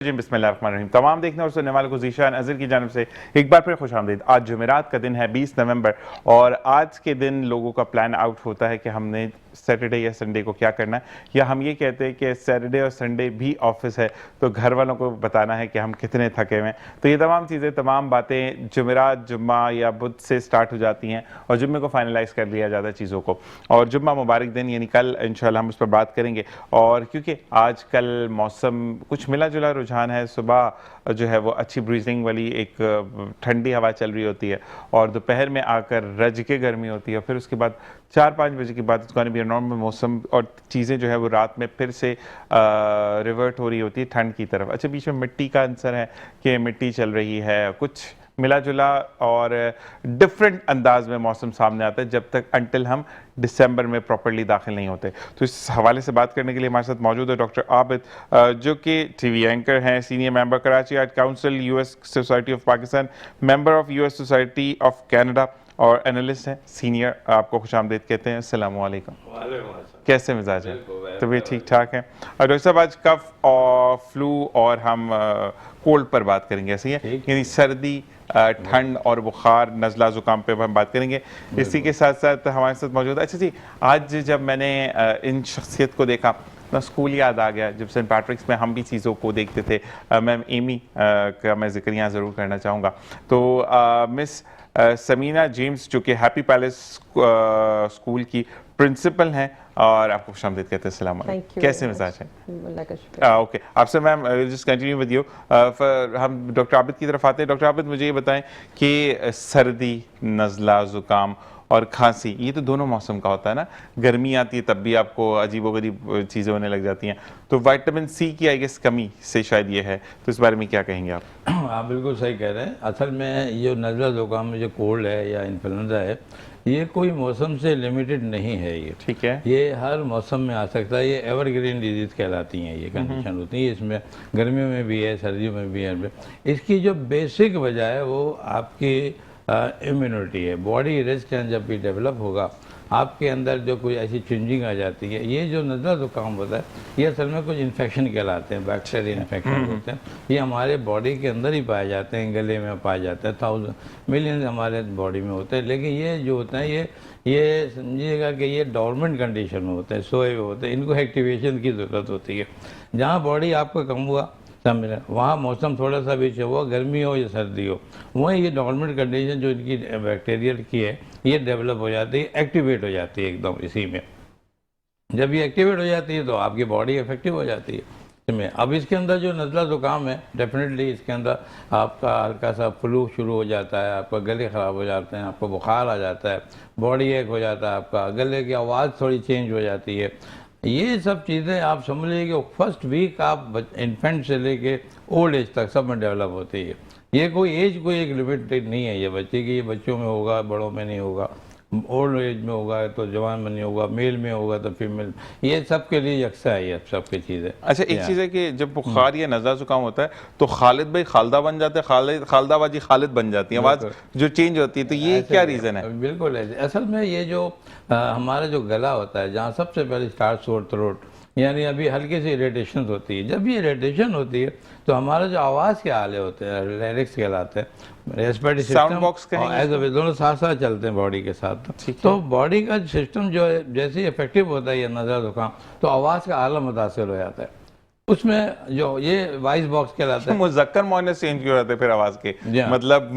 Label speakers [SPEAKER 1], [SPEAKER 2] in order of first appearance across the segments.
[SPEAKER 1] जी बिस्मिल्लाहिर्रहमानिर्रहीम। तमाम देखने और सुनने वालों को ज़ीशान अज़हर की जानिब से एक बार फिर खुशामदीद। आज जुमेरात का दिन है 20 नवंबर और आज के दिन लोगों का प्लान आउट होता है कि हमने सैटरडे या संडे को क्या करना है, या हम ये कहते हैं कि सैटरडे और संडे भी ऑफिस है तो घर वालों को बताना है कि हम कितने थके हुए हैं। तो ये तमाम चीज़ें, तमाम बातें जुमेरात, जुम्मा या बुध से स्टार्ट हो जाती हैं और जुम्मे को फाइनलाइज़ कर लिया जाता है चीज़ों को। और जुम्मा मुबारक दिन यानी कल इंशाल्लाह हम उस पर बात करेंगे। और क्योंकि आज कल मौसम कुछ मिला जुला रुझान है, सुबह जो है वो अच्छी ब्रीजिंग वाली एक ठंडी हवा चल रही होती है और दोपहर में आकर रज के गर्मी होती है, फिर उसके बाद 4-5 बजे के बाद उसका भी नॉर्मल मौसम और चीज़ें जो है वो रात में फिर से रिवर्ट हो रही होती है ठंड की तरफ। अच्छा, बीच में मिट्टी का आंसर है कि मिट्टी चल रही है, कुछ मिला जुला और डिफरेंट अंदाज में मौसम सामने आता है जब तक अंटिल हम दिसंबर में प्रॉपर्ली दाखिल नहीं होते। तो इस हवाले से बात करने के लिए हमारे साथ मौजूद है डॉक्टर आबिद, जो कि टीवी एंकर हैं, senior member Karachi art council, US society of Pakistan, member of US society of Canada और एनालिस्ट हैं सीनियर। आपको खुशामदीद कहते हैं। अस्सलाम वालेकुम। कैसे मिजाज है? तबीयत ठीक ठाक है? और डॉक्टर साहब आज कफ और फ्लू और हम कोल्ड पर बात करेंगे, ऐसे ही है, यानी सर्दी, ठंड और बुखार, नज़ला ज़ुकाम पे हम बात करेंगे। इसी के साथ साथ हमारे साथ मौजूद है। अच्छा जी, आज जब मैंने इन शख्सियत को देखा ना, स्कूल याद आ गया जब सेंट पैट्रिक्स में हम भी चीज़ों को देखते थे। मैम एमी का मैं जिक्र यहाँ ज़रूर करना चाहूँगा। तो मिस समीना जेम्स जो कि हैप्पी पैलेस स्कूल की प्रिंसिपल हैं और आपको खुशामदीद कहते हैं। अस्सलाम वालेकुम। कैसे मिजाज हैं? ओके, आपसे ma'am just continue with you. हम डॉक्टर आबिद की तरफ आते हैं। डॉक्टर आबिद, मुझे ये बताएं कि सर्दी, नज़ला ज़ुकाम और खांसी, ये तो दोनों मौसम का होता है ना। गर्मी आती है तब भी आपको अजीबोगरीब चीज़ें होने लग जाती हैं, तो विटामिन सी की आई गेस कमी से शायद ये है, तो इस बारे में क्या कहेंगे आप?
[SPEAKER 2] आप बिल्कुल सही कह रहे हैं। असल में ये नज़ला ज़ुकाम में जो कोल्ड है या इन्फ्लुएंजा है, ये कोई मौसम से लिमिटेड नहीं है। ये
[SPEAKER 1] ठीक है,
[SPEAKER 2] ये हर मौसम में आ सकता है। ये एवरग्रीन डिजीज़ कहलाती हैं, ये कंडीशन होती है। इसमें गर्मियों में भी है, सर्दियों में भी है। इसकी जो बेसिक वजह है वो आपकी इम्यूनिटी है। बॉडी रेजिस्टेंस जब भी डेवलप होगा, आपके अंदर जो कोई ऐसी चेंजिंग आ जाती है, ये जो नज़ला ज़ुकाम होता है ये असल में कुछ इन्फेक्शन कहलाते हैं, बैक्टीरियल इन्फेक्शन होते हैं। ये हमारे बॉडी के अंदर ही पाए जाते हैं, गले में पाए जाते हैं, 1000 मिलियन हमारे बॉडी में होते हैं। लेकिन ये जो होते हैं ये समझिएगा कि ये डॉर्मेंट कंडीशन में होते हैं, सोए हुए होते हैं। इनको एक्टिवेशन की ज़रूरत होती है। जहाँ बॉडी आपका कम हुआ, समझ वहाँ मौसम थोड़ा सा भी हुआ, गर्मी हो या सर्दी हो, वहीं ये नॉर्मल कंडीशन जो इनकी बैक्टीरियल की है ये डेवलप हो जाती है, एक्टिवेट हो जाती है एकदम इसी में। जब ये एक्टिवेट हो जाती है तो आपकी बॉडी इफेक्टिव हो जाती है इसमें। अब इसके अंदर जो नज़ला ज़ुकाम है, डेफिनेटली इसके अंदर आपका हल्का सा फ्लू शुरू हो जाता है, आपका गले ख़राब हो जाते हैं, आपको बुखार आ जाता है, बॉडी एक हो जाता है, आपका गले की आवाज़ थोड़ी चेंज हो जाती है। ये सब चीज़ें आप समझ लीजिए कि फर्स्ट वीक आप इन्फेंट से लेके ओल्ड एज तक सब में डेवलप होती है। ये कोई एज कोई एक लिमिटेड नहीं है ये बच्चे की। ये बच्चों में होगा, बड़ों में नहीं होगा, ओल्ड एज में होगा तो जवान में नहीं होगा, मेल में होगा तो फीमेल, ये सब के लिए यकसा है ये सब की चीज़ें।
[SPEAKER 1] अच्छा, एक चीज़ है कि जब बुखार या नज़ला ज़ुकाम होता है तो खालिद भाई खालदा बन जाते हैं, खालदा बाजी खालिद बन जाती है, आवाज़ जो चेंज होती है, तो ये क्या रीज़न है?
[SPEAKER 2] बिल्कुल ऐसे। असल में ये जो हमारा जो गला होता है, जहाँ सबसे पहले स्टार्ट सोर थ्रोट, यानी अभी हल्की सी इरिटेशन होती है। जब ये इरिटेशन होती है तो हमारा जो आवाज़ के आले होते हैं, लैरिक्स कहलाते हैं, रेस्पिरेटरी
[SPEAKER 1] साउंड बॉक्स
[SPEAKER 2] सिस्टम दोनों साथ साथ चलते हैं बॉडी के साथ। तो बॉडी का सिस्टम जो है जैसे ही इफेक्टिव होता है ये नज़ला ज़ुकाम, तो आवाज़ का आला मुतासिर हो जाता है। उसमें जो ये वॉइस बॉक्स कहलाता है,
[SPEAKER 1] मुज़क्कर मुअन्नस चेंज क्यों रहते हैं फिर आवाज़ के? मतलब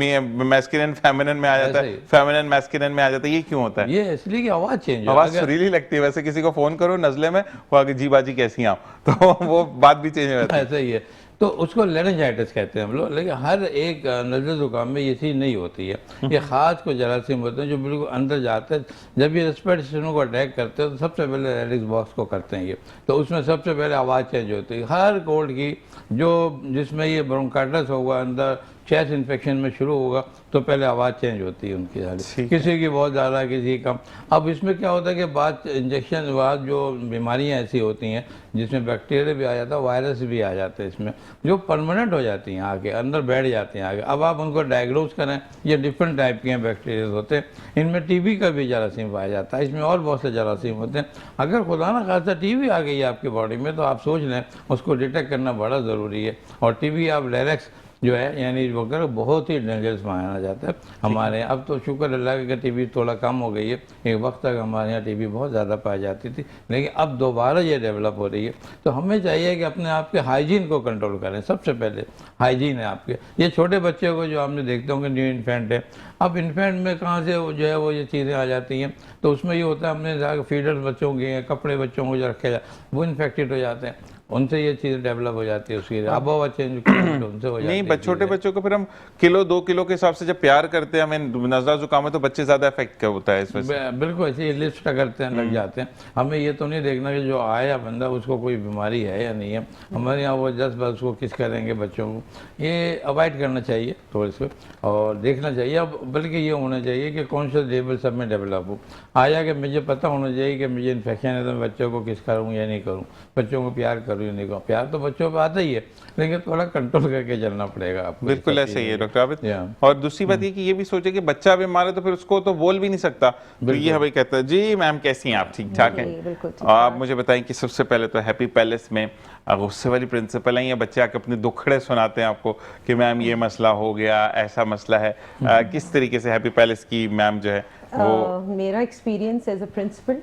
[SPEAKER 1] मैस्कुलिन फेमिनिन में आ जाता है, फेमिनिन मैस्कुलिन में आ जाता है, ये क्यों होता है?
[SPEAKER 2] ये इसलिए कि आवाज़ चेंज,
[SPEAKER 1] आवाज़ सुरीली लगती है। वैसे किसी को फ़ोन करो नज़ले में, वो आगे जी बाजी कैसी आप, तो वो बात भी चेंज हो जाती है।
[SPEAKER 2] ऐसा ही है। तो उसको लेरेंजाइटिस कहते हैं हम लोग। लेकिन हर एक नज़ला ज़ुकाम में ये चीज़ नहीं होती है। ये ख़ास को जरासीम होते हैं जो बिल्कुल अंदर जाते हैं। जब ये रेस्पिरेटरी सिस्टम को अटैक करते हैं तो सबसे पहले लैरिक्स बॉक्स को करते हैं ये, तो उसमें सबसे पहले आवाज़ चेंज होती है। हर कोल्ड की जो जिसमें ये ब्रोंकाइटिस होगा, अंदर चेस्ट इन्फेक्शन में शुरू होगा तो पहले आवाज़ चेंज होती है उनकी सारी, किसी की बहुत ज़्यादा, किसी की कम। अब इसमें क्या होता है कि बाद इंजेक्शन बाद जो बीमारियां ऐसी होती हैं जिसमें बैक्टीरिया भी आ जाता है, वायरस भी आ जाते हैं इसमें, जो परमानेंट हो जाती हैं, आगे अंदर बैठ जाती हैं आगे। अब आप उनको डायग्नोज करें, ये डिफरेंट टाइप के हैं बैक्टीरिया होते हैं। इनमें टीबी का भी जरासीम पाया जाता है, इसमें और बहुत से जरासीम होते हैं। अगर खुदा ना खासा टीबी आ गई है आपकी बॉडी में तो आप सोच लें, उसको डिटेक्ट करना बड़ा ज़रूरी है। और टीबी आप डायरेक्ट जो है यानी वो कर बहुत ही डेंजरस माना जाता है हमारे यहाँ। अब तो शुक्र अल्लाह का टीबी थोड़ा कम हो गई है, एक वक्त तक हमारे यहाँ टीबी बहुत ज़्यादा पाई जाती थी, लेकिन अब दोबारा ये डेवलप हो रही है। तो हमें चाहिए कि अपने आप के हाइजीन को कंट्रोल करें। सबसे पहले हाइजीन है आपके। ये छोटे बच्चे को जो आपने देखते होंगे न्यू इन्फेंट है, अब इन्फेंट में कहाँ से जो है वो ये चीज़ें आ जाती हैं, तो उसमें ये होता है हमने जाकर फीडर्स बच्चों के कपड़े बच्चों को जो रखे जाए वो इन्फेक्टेड हो जाते हैं, उनसे ये चीज़ डेवलप हो जाती है, उसकी आबोहवा चेंज उनसे हो जाती है।
[SPEAKER 1] नहीं, छोटे बच्चों को फिर हम किलो 2 किलो के हिसाब से जब प्यार करते हैं, हमें नजला जुकाम है तो बच्चे ज्यादा इफेक्ट क्या होता है इसमें।
[SPEAKER 2] बिल्कुल ऐसे लिस्ट करते हैं, लग जाते हैं। हमें ये तो नहीं देखना कि जो आया बंदा उसको कोई बीमारी है या नहीं है। हमारे यहाँ वो जस्ट बस उसको किस करेंगे बच्चों को, ये अवॉइड करना चाहिए थोड़े से, और देखना चाहिए। अब बल्कि ये होना चाहिए कि कॉन्शियस लेवल सब में डेवलप हो, आया कि मुझे पता होना चाहिए कि मुझे इन्फेक्शन है तो मैं बच्चों को किस करूँ या नहीं करूँ, बच्चों को प्यार करूँ या नहीं करूँ। प्यार तो बच्चों पर आता ही है, लेकिन थोड़ा कंट्रोल करके चलना पड़ेगा आपको।
[SPEAKER 1] बिल्कुल ऐसे ही है डॉक्टर आबिद। और दूसरी बात ये कि ये भी सोचे कि बच्चा बीमार है तो फिर उसको तो बोल भी नहीं सकता, तो ये हमें कहता है जी मैम कैसी हैं आप, ठीक ठाक हैं। आप मुझे बताएं कि सबसे पहले तो हैप्पी पैलेस में गुस्से वाली प्रिंसिपल है या बच्चे आके अपने दुखड़े सुनाते हैं आपको कि मैम ये मसला हो गया, ऐसा मसला है, किस तरीके से हैप्पी पैलेस की मैम जो है वो।
[SPEAKER 3] मेरा एक्सपीरियंस एज अ प्रिंसिपल,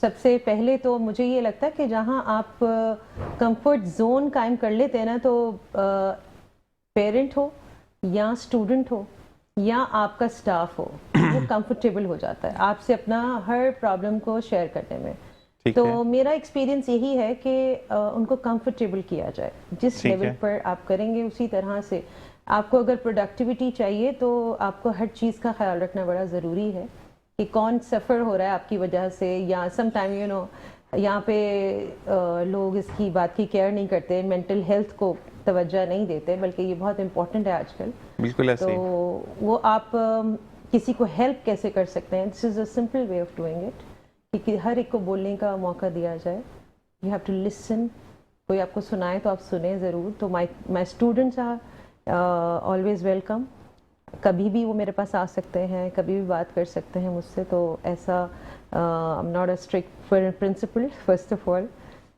[SPEAKER 3] सबसे पहले तो मुझे ये लगता है कि जहाँ आप कंफर्ट जोन कायम कर लेते हैं ना, तो पेरेंट हो या स्टूडेंट हो या आपका स्टाफ हो, वो कंफर्टेबल हो जाता है आपसे अपना हर प्रॉब्लम को शेयर करने में। तो मेरा एक्सपीरियंस यही है कि उनको कंफर्टेबल किया जाए, जिस लेवल पर आप करेंगे उसी तरह से। आपको अगर प्रोडक्टिविटी चाहिए तो आपको हर चीज़ का ख्याल रखना बड़ा ज़रूरी है कि कौन सफ़र हो रहा है आपकी वजह से, या सम टाइम यू नो यहाँ पे लोग इसकी बात की केयर नहीं करते, मेंटल हेल्थ को तवज्जो नहीं देते, बल्कि ये बहुत इम्पोर्टेंट है आजकल।
[SPEAKER 1] बिल्कुल ऐसे
[SPEAKER 3] तो वो आप किसी को हेल्प कैसे कर सकते हैं, this is a simple way of doing it, कि हर एक को बोलने का मौका दिया जाए। यू हैव टू लिसन, कोई आपको सुनाए तो आप सुने ज़रूर। तो my students are always welcome, कभी भी वो मेरे पास आ सकते हैं, कभी भी बात कर सकते हैं मुझसे। तो ऐसा I am not a strict principal first of all.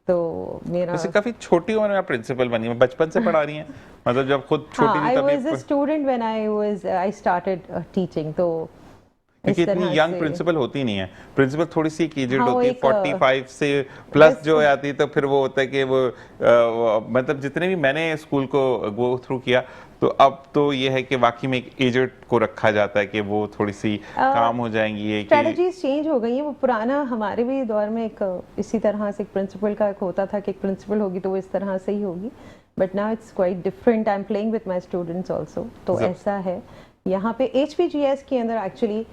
[SPEAKER 3] तो मेरा
[SPEAKER 1] वैसे काफी छोटी उम्र में आप प्रिंसिपल बनी है, बचपन से पढ़ा रही हैं, मतलब जब खुद छोटी थी
[SPEAKER 3] आई
[SPEAKER 1] तभी।
[SPEAKER 3] Was a student when I started teaching. तो
[SPEAKER 1] क्योंकि इतनी यंग प्रिंसिपल होती नहीं है, प्रिंसिपल थोड़ी सी एजेड होती है, 45 से प्लस जो आती है, तो फिर वो होता है कि वो मतलब जितने भी मैंने स्कूल को गो थ्रू किया, तो अब तो ये है कि वाकई में एक एजेड को रखा जाता है कि वो थोड़ी सी काम हो जाएंगी।
[SPEAKER 3] स्ट्रेटजीज चेंज हो गई है, वो पुराना हमारे भी दौर में एक इसी तरह से एक प्रिंसिपल का एक होता था कि एक प्रिंसिपल होगी तो वो इस तरह से ही होगी, but now it's quite different. I am playing with my students also. तो ऐसा है यहाँ पे HPGS के अंदर एक्चुअली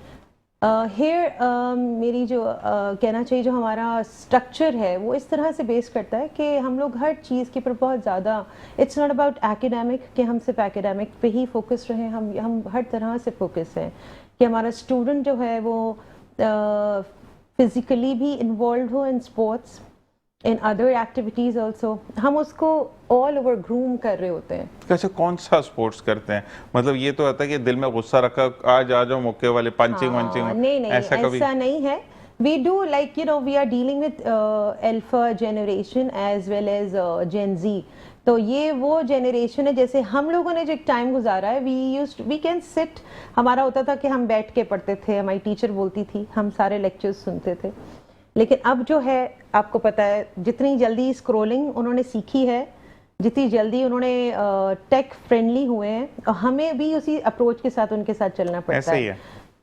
[SPEAKER 3] मेरी जो कहना चाहिए जो हमारा स्ट्रक्चर है वो इस तरह से बेस करता है कि हम लोग हर चीज़ के ऊपर बहुत ज़्यादा, इट्स नॉट अबाउट एकेडमिक कि हम सिर्फ एकेडमिक पे ही फोकस रहें, हम हर तरह से फोकस हैं कि हमारा स्टूडेंट जो है वो फिज़िकली भी इन्वॉल्व हो in sports, in other activities also. हम उसको ऑल ओवर ग्रूम कर रहे होते हैं।
[SPEAKER 1] अच्छा, कौन सा स्पोर्ट्स करते हैं? मतलब ये तो आता है कि दिल में गुस्सा रखा, आज आ जाओ मौके वाले पंचिंग वंचिंग,
[SPEAKER 3] नहीं ऐसा नहीं है। We do like you know we are dealing with alpha generation as well as Gen Z. तो ये वो जनरेशन है, जैसे हम लोगों ने जो एक टाइम गुजारा है, वी कैन सिट, हमारा होता था कि हम बैठ के पढ़ते थे, हमारी टीचर बोलती थी, हम सारे लेक्चर्स सुनते थे। लेकिन अब जो है आपको पता है, जितनी जल्दी स्क्रोलिंग उन्होंने सीखी है, जितनी जल्दी उन्होंने टेक फ्रेंडली हुए हैं, और हमें भी उसी अप्रोच के साथ उनके साथ चलना पड़ता है।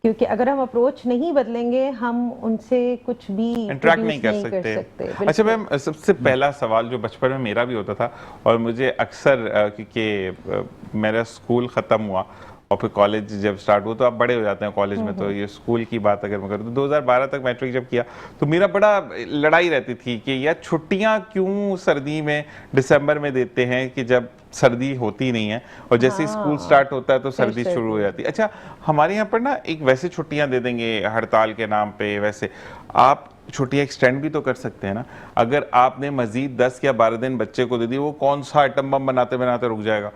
[SPEAKER 3] क्योंकि अगर हम अप्रोच नहीं बदलेंगे, हम उनसे कुछ भी
[SPEAKER 1] इंटरेक्ट नहीं कर सकते। अच्छा मैम, सबसे पहला सवाल जो बचपन में मेरा भी होता था, और मुझे अक्सर क्योंकि मेरा स्कूल ख़त्म हुआ और फिर कॉलेज जब स्टार्ट हुआ तो आप बड़े हो जाते हैं कॉलेज में, तो ये स्कूल की बात अगर मैं करूँ तो 2012 तक मैट्रिक जब किया तो मेरा बड़ा लड़ाई रहती थी कि यार छुट्टियां क्यों सर्दी में दिसंबर में देते हैं कि जब सर्दी होती नहीं है, और जैसे ही स्कूल स्टार्ट होता है तो सर्दी शुरू हो जाती है। अच्छा, हमारे यहाँ पर ना एक वैसे छुट्टियां दे देंगे हड़ताल के नाम पे, वैसे आप छुट्टियां एक्सटेंड भी तो कर सकते हैं ना। अगर आपने मजीद 10 या 12 दिन बच्चे को दे दी, वो कौन सा आइटम बम बनाते बनाते रुक जाएगा।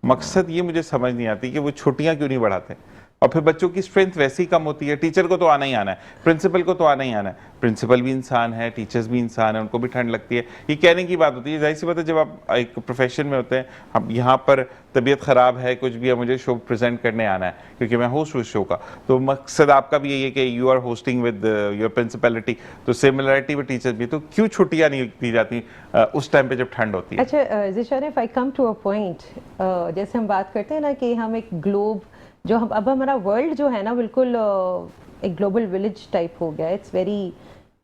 [SPEAKER 1] मकसद ये मुझे समझ नहीं आती कि वो छुट्टियां क्यों नहीं बढ़ाते। और फिर बच्चों की स्ट्रेंथ वैसी कम होती है, टीचर को तो आना ही आना है, प्रिंसिपल को तो आना ही आना है, प्रिंसिपल भी इंसान है, टीचर्स भी इंसान है, उनको भी ठंड लगती है। ये कहने की बात होती है, जाहिर सी बात है जब आप एक प्रोफेशन में होते हैं, अब यहाँ पर तबीयत खराब है कुछ भी है, मुझे शो प्रेजेंट करने आना है क्योंकि मैं होस्ट हूँ शो का, तो मकसद आपका भी यही है कि you are hosting with your principality, तो सिमिलरिटी विद टीचर्स भी, तो क्यों छुट्टियाँ नहीं दी जाती उस टाइम पे जब ठंड होती है।
[SPEAKER 3] अच्छा Zeeshan, if I come to a point, जैसे हम बात करते हैं ना कि हम एक ग्लोब, जो हम अब हमारा वर्ल्ड जो है ना बिल्कुल एक ग्लोबल विलेज टाइप हो गया, it's very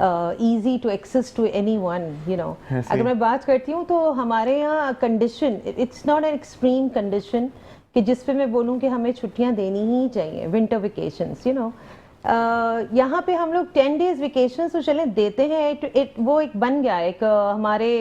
[SPEAKER 3] easy to access to anyone, you know. अगर मैं बात करती हूँ तो हमारे यहाँ condition, it's not an extreme condition कि जिस पे मैं बोलूँ कि हमें छुट्टियाँ देनी ही चाहिए, विंटर वेकेशंस, यू नो। यहाँ पे हम लोग 10 डेज वेकेशंस तो चले देते हैं, वो एक बन गया है, एक हमारे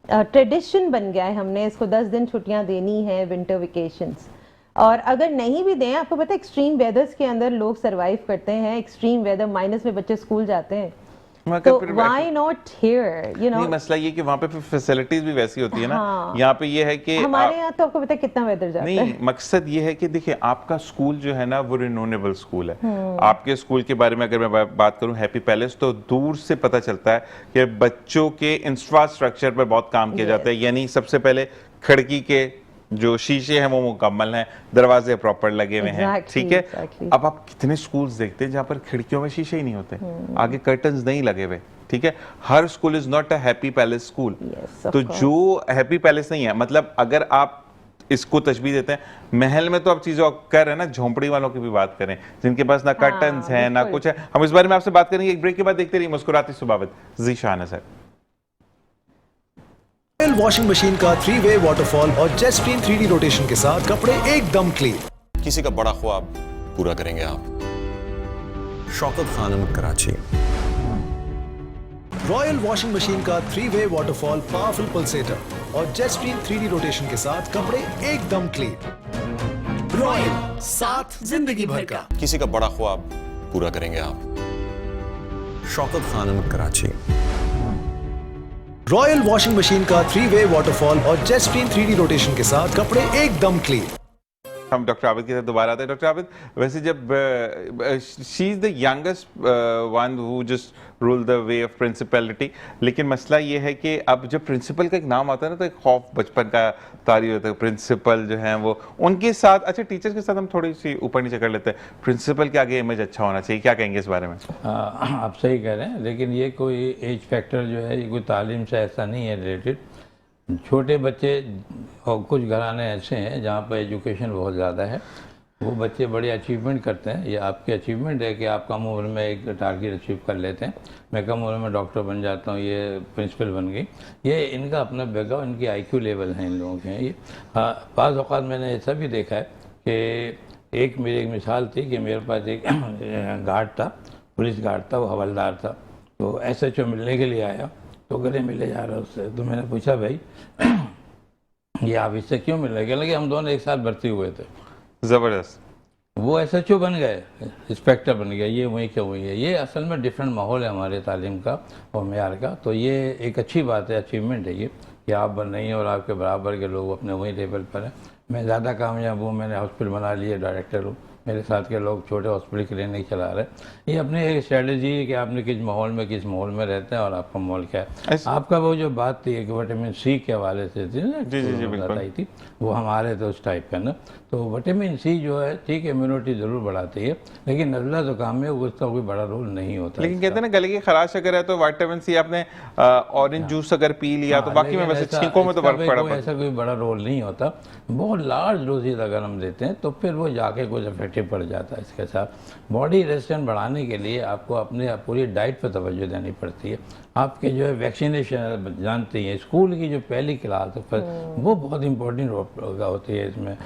[SPEAKER 3] ट्रेडिशन बन गया है, हमने इसको 10 दिन छुट्टियाँ देनी है विंटर वेकेशंस। और अगर नहीं भी दें, आपको पता है एक्सट्रीम वेदर्स के अंदर लोग सरवाइव करते हैं, एक्सट्रीम वेदर माइनस में बच्चे स्कूल जाते हैं, तो why not here, you know.
[SPEAKER 1] मसला ये कि वहाँ पे फैसिलिटीज भी वैसी होती है ना। हाँ। यहाँ पे ये है कि
[SPEAKER 3] हमारे यहाँ तो आपको पता है कितना वेदर जाता है।
[SPEAKER 1] नहीं, मकसद ये है कि देखिए आपका स्कूल जो है ना वो रिनोनेबल स्कूल है। आपके स्कूल के बारे में अगर मैं बात करूं हैप्पी पैलेस, तो दूर से पता चलता है कि बच्चों के इंफ्रास्ट्रक्चर पर बहुत काम किया जाता है। यानी सबसे पहले खिड़की के जो शीशे हैं वो मुकम्मल हैं, दरवाजे प्रॉपर लगे हुए हैं, ठीक है। अब आप कितने स्कूल्स देखते हैं जहां पर खिड़कियों में शीशे ही नहीं होते, आगे कर्टन्स नहीं लगे हुए, ठीक है। हर school is not a happy palace school. तो जो हैप्पी पैलेस नहीं है, मतलब अगर आप इसको तशबीह देते हैं महल में, तो आप चीजों कर रहे हैं ना, झोंपड़ी वालों की भी बात करें जिनके पास ना कर्टन्स हैं ना कुछ है। हम इस बारे में आपसे बात करेंगे एक ब्रेक के बाद। देखते रहिए मुस्कुराती सुबावत Zeeshan sir.
[SPEAKER 4] Royal washing machine का 3-वे वाटरफॉल और जेट स्ट्रीम 3D रोटेशन के साथ कपड़े एकदम क्लीन।
[SPEAKER 5] किसी का बड़ा ख्वाब पूरा करेंगे आप। Shaukat Khanum, Karachi.
[SPEAKER 4] Royal washing machine का 3-वे वाटरफॉल पावरफुल पल्सेटर और जेट स्ट्रीम 3D रोटेशन के साथ कपड़े एकदम क्लीन। रॉयल, साथ जिंदगी भर का।
[SPEAKER 5] किसी का बड़ा ख्वाब पूरा करेंगे आप। Shaukat Khanum, Karachi.
[SPEAKER 4] Royal washing machine का 3-वे वाटरफॉल और जेट स्ट्रीम 3D रोटेशन के साथ कपड़े एकदम क्लीन।
[SPEAKER 1] हम डॉक्टर आबिद के साथ दोबारा आते हैं। डॉक्टर आबिद, वैसे जब she is the youngest one who just rule the way of principality, लेकिन मसला ये है कि अब जब प्रिंसिपल का एक नाम आता है ना तो एक खौफ बचपन का तारी होता है। प्रिंसिपल जो है वो उनके साथ, अच्छा टीचर्स के साथ हम थोड़ी सी ऊपर नीचे कर लेते हैं, प्रिंसिपल के आगे इमेज अच्छा होना चाहिए, क्या कहेंगे इस बारे में?
[SPEAKER 2] आप सही कह रहे हैं, लेकिन ये कोई एज फैक्टर जो है ये कोई तालीम से ऐसा नहीं है रिलेटेड। छोटे बच्चे और कुछ घराने ऐसे हैं जहाँ पर एजुकेशन बहुत ज़्यादा है, वो बच्चे बड़े अचीवमेंट करते हैं। ये आपकी अचीवमेंट है कि आप कम उम्र में एक टारगेट अचीव कर लेते हैं। मैं कम उम्र में डॉक्टर बन जाता हूँ, ये प्रिंसिपल बन गई। ये इनका अपना बैकग्राउंड, इनकी आईक्यू लेवल है इन लोगों के। ये बाज़ औक़ात मैंने ऐसा भी देखा है कि एक मेरी एक मिसाल थी कि मेरे पास एक गार्ड था, पुलिस गार्ड था, वो हवलदार था। तो SHO मिलने के लिए आया, तो गले मिले जा रहा उससे। तो मैंने पूछा भाई ये आप इससे क्यों मिल रहे? कहने लगे हम दोनों एक साथ भर्ती हुए थे।
[SPEAKER 1] ज़बरदस्त।
[SPEAKER 2] वो SHO बन गए, इंस्पेक्टर बन गया, ये वहीं क्या हुई है। ये असल में डिफरेंट माहौल है हमारे तालीम का और मेयार का। तो ये एक अच्छी बात है, अचीवमेंट है ये कि आप बन रही हैं और आपके बराबर के लोग अपने वही लेवल पर हैं। मैं ज़्यादा कामयाब हूँ, मैंने हॉस्पिटल बना लिए, डायरेक्टर हूँ, मेरे साथ के लोग छोटे हॉस्पिटल क्लिनिक चला रहे हैं। ये अपनी एक स्ट्रेटजी है कि आपने किस माहौल में रहते हैं और आपका माहौल क्या है। आपका वो जो बात थी कि विटामिन C के हवाले से थी ना, बताई थी, वो हमारे तो उस टाइप का ना। तो विटामिन C जो है ठीक है, इम्यूनिटी ज़रूर बढ़ाती है, लेकिन नज़ला ज़ुकाम में उसका कोई बड़ा रोल नहीं होता।
[SPEAKER 1] लेकिन कहते हैं ना गले की खराश अगर है तो विटामिन C आपने ऑरेंज जूस अगर पी लिया तो बाकी में वैसे छींकों में तो फर्क पड़ा।
[SPEAKER 2] ऐसा कोई बड़ा रोल नहीं होता। बहुत लार्ज डोजेज अगर हम देते हैं तो फिर वो जाके कुछ इफेक्टिव पड़ जाता है। इसके साथ बॉडी रेजिस्टेंस बढ़ाने के लिए आपको अपने पूरी डाइट पर तवज्जो देनी पड़ती है। आपके जो है वैक्सीनेशन जानते हैं, स्कूल की जो पहली क्लास है वो बहुत इंपॉर्टेंट होती है इसमें।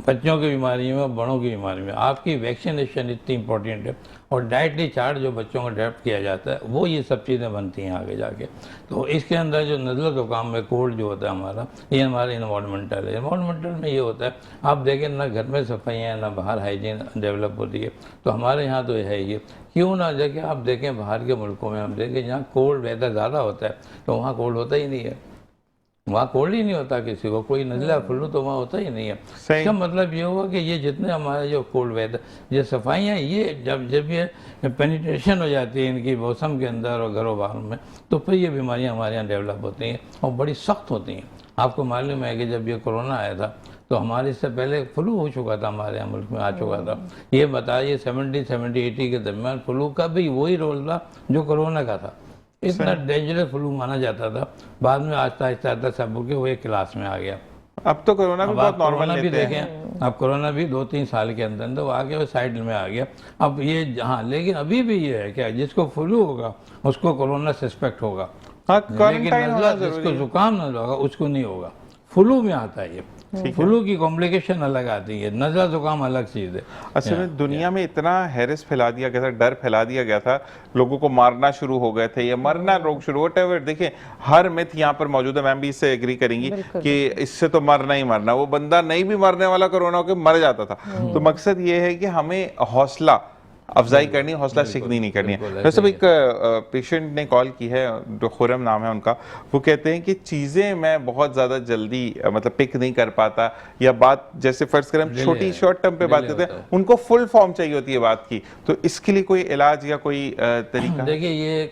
[SPEAKER 2] बच्चों की बीमारी में, बड़ों की बीमारी में। आपकी वैक्सीनेशन इतनी इंपॉर्टेंट है, और डाइटरी चार्ट जो बच्चों को अडेप्ट किया जाता है, वो ये सब चीज़ें बनती हैं आगे जाके। तो इसके अंदर जो नज़ला ज़ुकाम में कोल्ड जो होता है हमारा, ये हमारा इन्वायरमेंटल है। इन्वायरमेंटल में ये होता है, आप देखें ना घर में सफाइयाँ ना बाहर हाइजीन डेवलप होती है। तो हमारे यहाँ तो है ये, क्यों ना जाके आप देखें बाहर के मुल्कों में, हम देखें जहाँ कोल्ड वेदर ज़्यादा होता है, तो वहाँ कोल्ड होता ही नहीं है, वहाँ कोल्ड ही नहीं होता किसी को, कोई नज़ला फ्लू तो वहाँ होता ही नहीं है। इसका मतलब ये हुआ कि ये जितने हमारे जो कोल्ड वेदर, ये सफाइयाँ, ये जब ये पेनिट्रेशन हो जाती है इनकी मौसम के अंदर और घरों बाहरों में, तो फिर ये बीमारियाँ हमारे यहाँ डेवलप होती हैं और बड़ी सख्त होती हैं। आपको मालूम है कि जब ये कोरोना आया था, तो हमारे इससे पहले फ्लू हो चुका था, हमारे यहाँ मुल्क में आ चुका था। ये बताइए 70-80 के दरमियान फ्लू का भी वही रोल था जो कोरोना का था। इतना डेंजरस फ्लू माना जाता था, बाद में आहिस्ता आहिस्ता सब के वो एक क्लास में आ गया।
[SPEAKER 1] अब तो कोरोना भी बहुत नॉर्मल
[SPEAKER 2] भी
[SPEAKER 1] लेते हैं।
[SPEAKER 2] देखें, अब कोरोना भी 2-3 साल के अंदर अंदर वो आ गया, वो साइड में आ गया। अब ये हाँ, लेकिन अभी भी ये है क्या, जिसको फ्लू होगा उसको कोरोना सस्पेक्ट होगा,
[SPEAKER 1] हाँ,
[SPEAKER 2] लेकिन
[SPEAKER 1] क्वारंटाइन होना
[SPEAKER 2] नज़ला
[SPEAKER 1] जरूरी
[SPEAKER 2] जिसको
[SPEAKER 1] है।
[SPEAKER 2] जुकाम नज़ला होगा उसको नहीं होगा। फ्लू में आता है ये, फ्लू की कॉम्प्लिकेशन अलग आती है, नज़ला जुकाम अलग चीज़ है।
[SPEAKER 1] असल में दुनिया में इतना हैरस फैला दिया गया था, डर फैला दिया गया था, लोगों को मारना शुरू हो गए थे या मरना रोग शुरू whatever। देखिए हर मिथ यहाँ पर मौजूद है, मैम भी इससे एग्री करेंगी कि इससे तो मरना ही मरना, वो बंदा नहीं भी मरने वाला कोरोना होकर मर जाता था। तो मकसद ये है कि हमें हौसला अफजाई करनी, हौसला शिकनी नहीं करनी है। वैसे एक पेशेंट ने कॉल की है, जो खुरम नाम है उनका, वो कहते हैं कि चीज़ें मैं बहुत ज़्यादा जल्दी मतलब पिक नहीं कर पाता, या बात जैसे फर्ज करें हम छोटी शॉर्ट टर्म पे बात करते हैं, उनको फुल फॉर्म चाहिए होती है बात की। तो इसके लिए कोई इलाज या कोई तरीका?
[SPEAKER 2] देखिए ये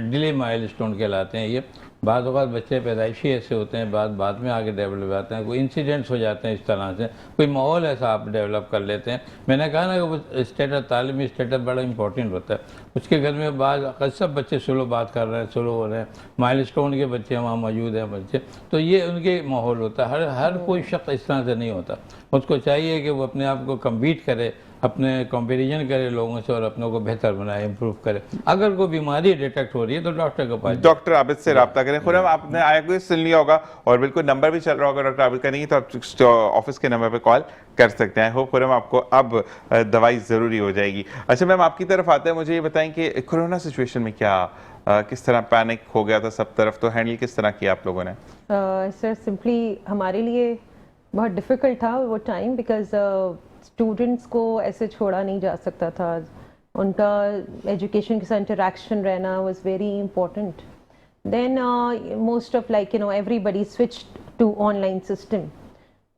[SPEAKER 2] डिले माइलस्टोन कहलाते हैं। ये बाद औक़ात बच्चे पैदाइशी ऐसे होते हैं, बाद में आगे डेवलप आते हैं, कोई इंसिडेंट्स हो जाते हैं इस तरह से, कोई माहौल ऐसा आप डेवलप कर लेते हैं। मैंने कहा ना कि वो स्टेटस, तालीमी स्टेटस बड़ा इंपॉर्टेंट होता है। उसके घर में बाद सब बच्चे स्लो बात कर रहे हैं, स्लो हो रहे हैं, माइलस्टोन के बच्चे वहाँ मौजूद हैं बच्चे, तो ये उनके माहौल होता है। हर कोई शख्स इस तरह से नहीं होता, उसको चाहिए कि वो अपने आप को कम्पीट करे, अपने कंपैरिजन करे लोगों से और अपनों को बेहतर बनाए, इम्प्रूव करे। अगर कोई बीमारी डिटेक्ट हो रही है तो डॉक्टर के पास,
[SPEAKER 1] डॉक्टर आबिद से रब्ता करें। खुरम, आपने आया कोई सुन लिया होगा और बिल्कुल नंबर भी चल रहा होगा डॉक्टर आबिद का, नहीं तो आप ऑफिस के नंबर पे कॉल कर सकते हैं। होप खुरम आपको अब दवाई ज़रूरी हो जाएगी। अच्छा मैम, आपकी तरफ आते हैं, मुझे ये बताएं कि कोरोना सिचुएशन में क्या किस तरह पैनिक हो गया था सब तरफ, तो हैंडल किस तरह किया आप लोगों ने?
[SPEAKER 3] सर सिंपली हमारे लिए बहुत डिफ़िकल्ट था वो टाइम, बिकॉज स्टूडेंट्स को ऐसे छोड़ा नहीं जा सकता था, उनका एजुकेशन के साथ इंटरेक्शन रहना was very important. Then most of like everybody switch to online system.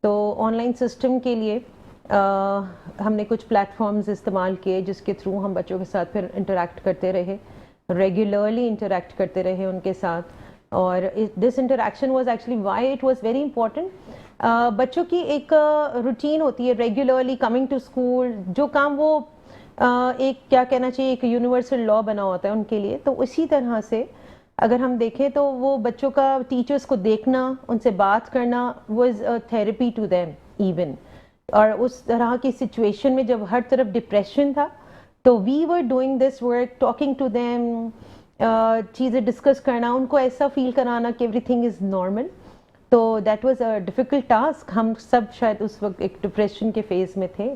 [SPEAKER 3] तो ऑनलाइन सिस्टम के लिए हमने कुछ प्लेटफॉर्म्स इस्तेमाल किए जिसके थ्रू हम बच्चों के साथ फिर इंटरेक्ट करते रहे, रेगुलरली इंटरेक्ट करते रहे उनके साथ। और this interaction was actually why it was very important. बच्चों की एक रूटीन होती है, रेगुलरली कमिंग टू स्कूल, जो काम वो एक क्या कहना चाहिए, एक यूनिवर्सल लॉ बना होता है उनके लिए। तो उसी तरह से अगर हम देखें तो वो बच्चों का टीचर्स को देखना, उनसे बात करना was a therapy to them even. और उस तरह की सिचुएशन में जब हर तरफ डिप्रेशन था, तो we were doing this work, talking to them, चीज़ें डिस्कस करना, उनको ऐसा फील कराना कि एवरीथिंग इज़ नॉर्मल। तो that was a difficult task. हम सब शायद उस वक्त एक डिप्रेशन के फेज में थे,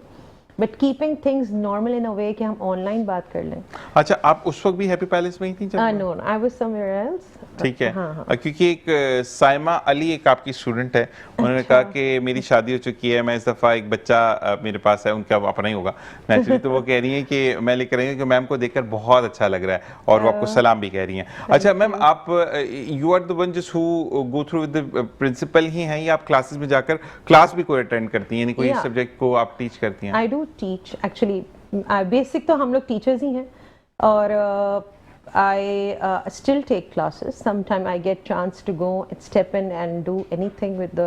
[SPEAKER 3] but keeping things normal in a way कि हम ऑनलाइन बात कर लें।
[SPEAKER 1] अच्छा, आप उस वक्त भी हैप्पी पैलेस में ही थी?
[SPEAKER 3] No, I was somewhere else.
[SPEAKER 1] ठीक है।
[SPEAKER 3] हाँ।
[SPEAKER 1] क्योंकि एक साइमा अली एक आपकी स्टूडेंट है, उन्होंने कहा कि मेरी शादी हो चुकी है, मैं इस दफ़ा एक बच्चा मेरे पास है, उनका अपना ही होगा नेचुरली, तो वो कह रही हैं कि मैं लेकर आई हूँ कि मैम को देखकर बहुत अच्छा लग रहा है, और वो आपको सलाम भी कह रही हैं। अच्छा मैम, आप you are the one just who go through with the principal ही हैं, या आप क्लासेस में जाकर क्लास भी कोई अटेंड करती हैं, यानी कोई सब्जेक्ट को आप टीच करती हैं?
[SPEAKER 3] I do teach actually, basic तो हम लोग टीचर्स ही हैं, और I still take classes. Sometime I get chance to go and step in and do anything with the.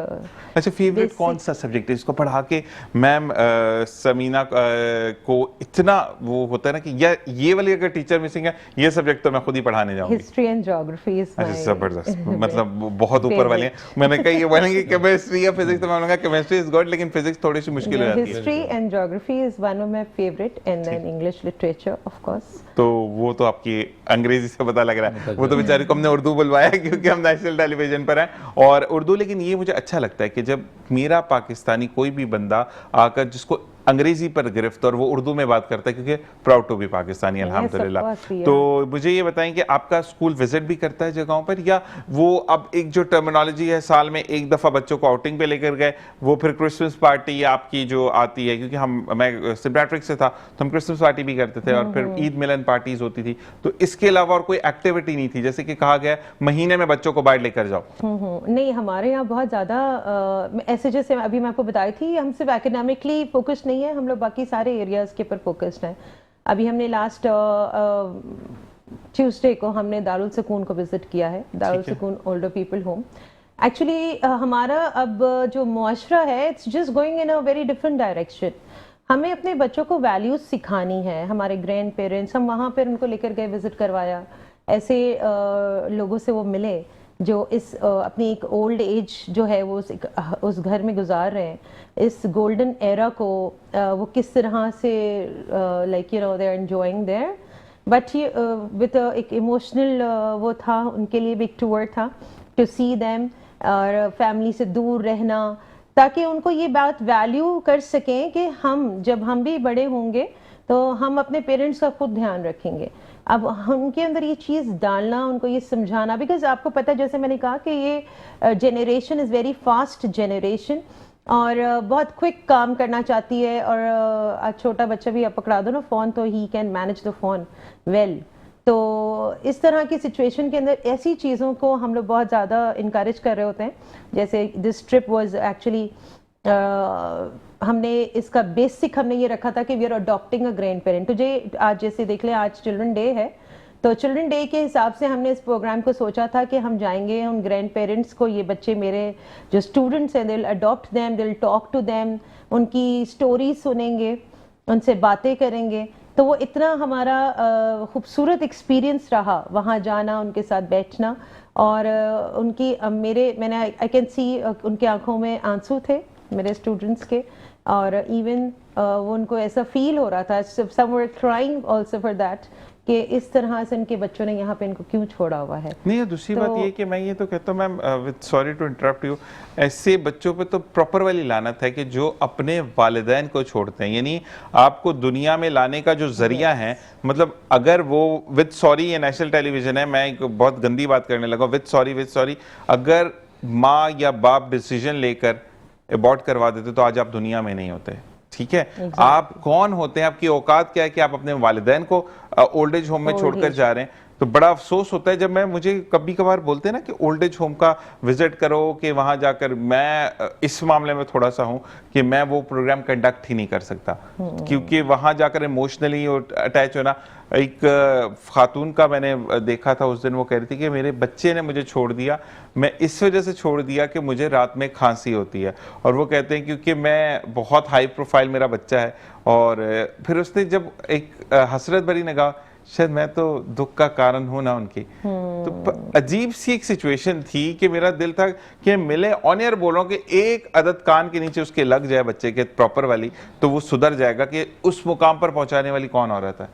[SPEAKER 1] अच्छा, फेवरेट कौन सा सब्जेक्ट है इसको पढ़ा के मैम समीना को इतना वो होता है ना कि यार ये वाली अगर टीचर मिसिंग है, ये सब्जेक्ट तो मैं खुद ही पढ़ाने जाऊंगी?
[SPEAKER 3] History and geography is my.
[SPEAKER 1] जबरदस्त, मतलब बहुत ऊपर वाले हैं। मैंने कहा ये बोलेंगे केमिस्ट्री या फिजिक्स, तो मैं बोलूंगा केमिस्ट्री इज गुड, लेकिन फिजिक्स थोड़ी सी मुश्किल हो जाती है।
[SPEAKER 3] History and geography is one of my favourite, and then English literature of course.
[SPEAKER 1] तो वो तो आपकी अंग्रेजी से पता लग रहा है, वो तो बेचारे को हमने उर्दू बुलवाया क्योंकि हम नेशनल टेलीविजन पर हैं और उर्दू। लेकिन ये मुझे अच्छा लगता है कि जब मेरा पाकिस्तानी कोई भी बंदा आकर जिसको अंग्रेजी पर गिरफ्त और वो उर्दू में बात करता है, क्योंकि प्राउड टू बी पाकिस्तानी अल्हम्दुलिल्लाह। तो मुझे ये बताएं कि आपका स्कूल विजिट भी करता है जगहों पर, या वो अब एक जो टर्मिनोलॉजी है साल में एक दफ़ा बच्चों को आउटिंग पे लेकर गए, वो फिर क्रिसमस पार्टी आपकी जो आती है, क्योंकि मैं सेंट पैट्रिक से था तो हम क्रिसमस पार्टी भी करते थे और फिर ईद मिलन पार्टीज होती थी, तो इसके अलावा और कोई एक्टिविटी नहीं थी जैसे कि कहा गया महीने में बच्चों को बाहर लेकर जाओ?
[SPEAKER 3] नहीं, हमारे यहाँ बहुत ज़्यादा ऐसे जैसे अभी मैं आपको बताई थी, हम सिर्फ एकेडमिकली फोकस नहीं है, हम लोग बाकी सारे एरियाज के ऊपर फोकस्ड हैं। अभी हमने लास्ट ट्यूसडे को हमने दारुल सुकून को विजिट किया है, दारुल सुकून ओल्डर पीपल होम। एक्चुअली हमारा अब जो मुआशरा है it's just going in a very different direction. हमें अपने बच्चों को वैल्यूज सिखानी है। हमारे ग्रैंड पेरेंट्स, हम वहाँ पर उनको लेकर गए, विजिट करवाया, ऐसे लोगों से वो मिले जो इस अपनी एक ओल्ड एज जो है वो उस घर में गुजार रहे हैं, इस गोल्डन एरा को वो किस तरह से like you know they are enjoying there, but ये विद एक इमोशनल वो था उनके लिए भी एक टूर था टू सी देम, और फैमिली से दूर रहना, ताकि उनको ये बात वैल्यू कर सकें कि हम जब हम भी बड़े होंगे तो हम अपने पेरेंट्स का खुद ध्यान रखेंगे। अब उनके अंदर ये चीज़ डालना, उनको ये समझाना, बिकॉज आपको पता है जैसे मैंने कहा कि ये generation is very fast generation और बहुत क्विक काम करना चाहती है, और आज छोटा बच्चा भी आप पकड़ा दो ना फ़ोन तो he can manage the phone well. तो इस तरह की सिचुएशन के अंदर ऐसी चीज़ों को हम लोग बहुत ज़्यादा इनकरेज कर रहे होते हैं। जैसे दिस ट्रिप वाज एक्चुअली हमने इसका बेसिक हमने ये रखा था कि we are adopting a grandparent. तुझे आज जैसे देख लें, आज चिल्ड्रन डे है, तो चिल्ड्रन डे के हिसाब से हमने इस प्रोग्राम को सोचा था कि हम जाएंगे उन ग्रैंड पेरेंट्स को, ये बच्चे मेरे जो स्टूडेंट्स हैं, they will adopt them, they will talk to them, उनकी स्टोरी सुनेंगे, उनसे बातें करेंगे। तो वो इतना हमारा खूबसूरत एक्सपीरियंस रहा वहाँ जाना, उनके साथ बैठना, और उनकी मैंने आई कैन सी उनके आंखों में आंसू थे मेरे स्टूडेंट्स के, और इवन वो उनको ऐसा फील हो रहा था, some were crying also for that, कि इस तरह से उनके बच्चों ने यहाँ पे इनको क्यों छोड़ा हुआ है।
[SPEAKER 1] नहीं, दूसरी बात ये कि मैं ये तो कहता हूँ ma'am, with sorry to interrupt you, ऐसे बच्चों पे तो प्रॉपर वाली लानत है कि जो अपने वालिदैन को छोड़ते हैं, यानी आपको दुनिया में लाने का जो जरिया है, मतलब अगर वो विद सॉरी, ये नेशनल टेलीविजन है, मैं एक बहुत गंदी बात करने लगा, विद सॉरी, अगर माँ या बाप डिसीजन लेकर अबॉर्ट करवा देते तो आज आप दुनिया में नहीं होते। ठीक है, आप कौन होते हैं, आपकी औकात क्या है कि आप अपने वालिदैन को ओल्ड एज होम में छोड़कर जा रहे हैं। तो बड़ा अफसोस होता है जब मुझे कभी कभार बोलते हैं ना कि ओल्ड एज होम का विजिट करो, कि वहां जाकर, मैं इस मामले में थोड़ा सा हूं कि मैं वो प्रोग्राम कंडक्ट ही नहीं कर सकता, क्योंकि वहां जाकर इमोशनली अटैच होना। एक खातून का मैंने देखा था उस दिन, वो कह रही थी कि मेरे बच्चे ने मुझे छोड़ दिया, मैं इस वजह से छोड़ दिया कि मुझे रात में खांसी होती है, और वो कहते हैं क्योंकि मैं बहुत हाई प्रोफाइल मेरा बच्चा है। और फिर उसने जब एक हसरत भरी निगाह, शायद मैं तो दुख का कारण हूं ना उनकी, तो अजीब सी एक सिचुएशन थी कि मेरा दिल था कि मिले ऑन एयर बोल रहा हूं कि एक अदद कान के नीचे उसके लग जाए बच्चे के प्रॉपर वाली, तो वो सुधर जाएगा। कि उस मुकाम पर पहुंचाने वाली कौन औरत है?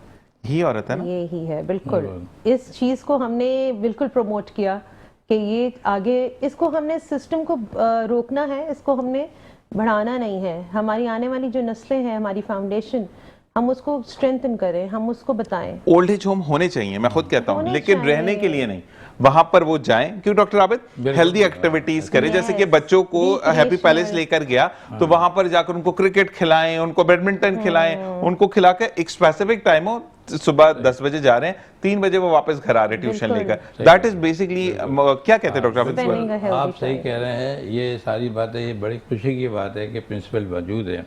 [SPEAKER 1] ही औरत है ना,
[SPEAKER 3] ये ही है बिल्कुल। इस चीज को हमने बिल्कुल प्रमोट किया कि ये आगे, इसको हमने सिस्टम को रोकना है, इसको हमने बढ़ाना नहीं है। हमारी आने वाली जो नस्लें हैं, हमारी फाउंडेशन, हम उसको स्ट्रेंथन करें, हम उसको बताएं।
[SPEAKER 1] ओल्ड एज होम होने चाहिए, मैं खुद कहता हूँ, लेकिन रहने के लिए नहीं, वहां पर वो जाएं। क्योंकि डॉक्टर आबिद हेल्दी एक्टिविटीज करें, जैसे कि बच्चों को हैप्पी पैलेस लेकर गया तो वहां पर जाकर उनको क्रिकेट खिलाएं, उनको बैडमिंटन खिलाएं, उनको खिलाकर एक स्पेसिफिक टाइम हो, सुबह 10 बजे जा रहे हैं, 3 बजे वो वापस घर आ रहे ट्यूशन लेकर। दैट इज बेसिकली, क्या कहते हैं डॉक्टर आबिद?
[SPEAKER 2] आप सही कह रहे हैं, ये सारी बातें, ये बड़ी खुशी की बात है कि प्रिंसिपल मौजूद है।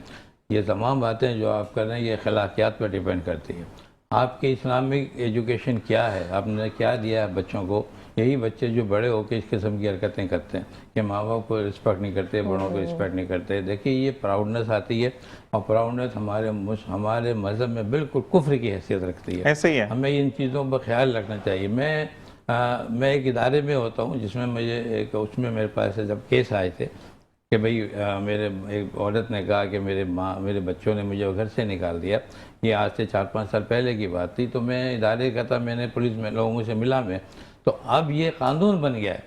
[SPEAKER 2] ये तमाम बातें जो आप कर रहे हैं ये अखलाकियात पर डिपेंड करती है। आपके इस्लामिक एजुकेशन क्या है, आपने क्या दिया है बच्चों को। यही बच्चे जो बड़े होकर इस किस्म की हरकतें करते हैं कि माँ बाप को रिस्पेक्ट नहीं करते, बड़ों को रिस्पेक्ट नहीं करते। देखिए ये प्राउडनेस आती है, और प्राउडनेस हमारे मज़हब में बिल्कुल कुफ्र की हैसियत रखती है।
[SPEAKER 1] ऐसे ही है,
[SPEAKER 2] हमें इन चीज़ों पर ख्याल रखना चाहिए। मैं एक इदारे में होता हूँ जिसमें मुझे उसमें मेरे पास जब केस आए थे कि भाई मेरे एक औरत ने कहा कि मेरे बच्चों ने मुझे घर से निकाल दिया। ये आज से 4-5 साल पहले की बात थी। तो मैं इदारे का था, मैंने पुलिस में लोगों से मिला मैं, तो अब ये कानून बन गया है,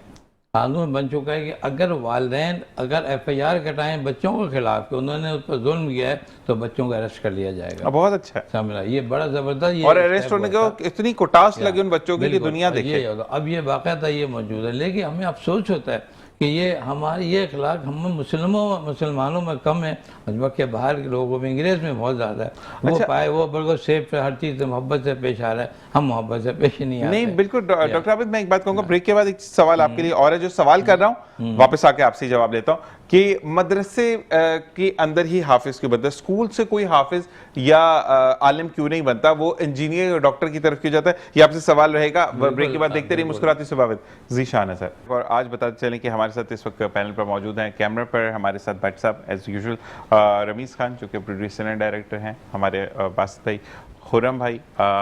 [SPEAKER 2] कानून बन चुका है कि अगर वालिदैन अगर FIR कटाएं बच्चों के खिलाफ कि उन्होंने उस पर जुल्म किया है तो बच्चों को अरेस्ट कर लिया जाएगा।
[SPEAKER 1] बहुत अच्छा है।
[SPEAKER 2] समझा, ये बड़ा ज़बरदस्त ये
[SPEAKER 1] और अरेस्ट होने के इतनी कुटास लगी उन बच्चों की कि
[SPEAKER 2] बिल्कुल।
[SPEAKER 1] दुनिया
[SPEAKER 2] और
[SPEAKER 1] देखे।
[SPEAKER 2] ये अब ये बाकायदा ये मौजूद है, लेकिन हमें अफसोस होता है कि ये हमारी ये अखलाक हम मुसलमानों में कम है, जबकि बाहर के लोगों में अंग्रेज में बहुत ज़्यादा है। वो
[SPEAKER 1] अच्छा।
[SPEAKER 2] पाए वो बिल्कुल सेफ हर चीज़ से मोहब्बत से पेश आ रहा है, हम मोहब्बत से पेश नहीं आते।
[SPEAKER 1] नहीं बिल्कुल डॉक्टर आबिद, मैं एक बात कहूंगा, ब्रेक के बाद एक सवाल आपके लिए और है जो सवाल कर रहा हूँ, वापस आके आपसे जवाब लेता हूँ कि मदरसे के अंदर ही हाफिज क्यों बनता है, स्कूल से कोई हाफिज या आलिम क्यों नहीं बनता, वो इंजीनियर और डॉक्टर की तरफ क्यों जाता है, ये आपसे सवाल रहेगा। ब्रेक के बाद देखते रहिए मुस्कुराती सुबावित। जीशान है सर। और आज बताते चलें कि हमारे साथ इस वक्त पैनल पर मौजूद हैं, कैमरा पर हमारे साथ भट्ट साहब एज यूजुअल, रमीज खान जो कि प्रोड्यूसर एंड डायरेक्टर हैं, हमारे बासित भाई, खुर्रम भाई,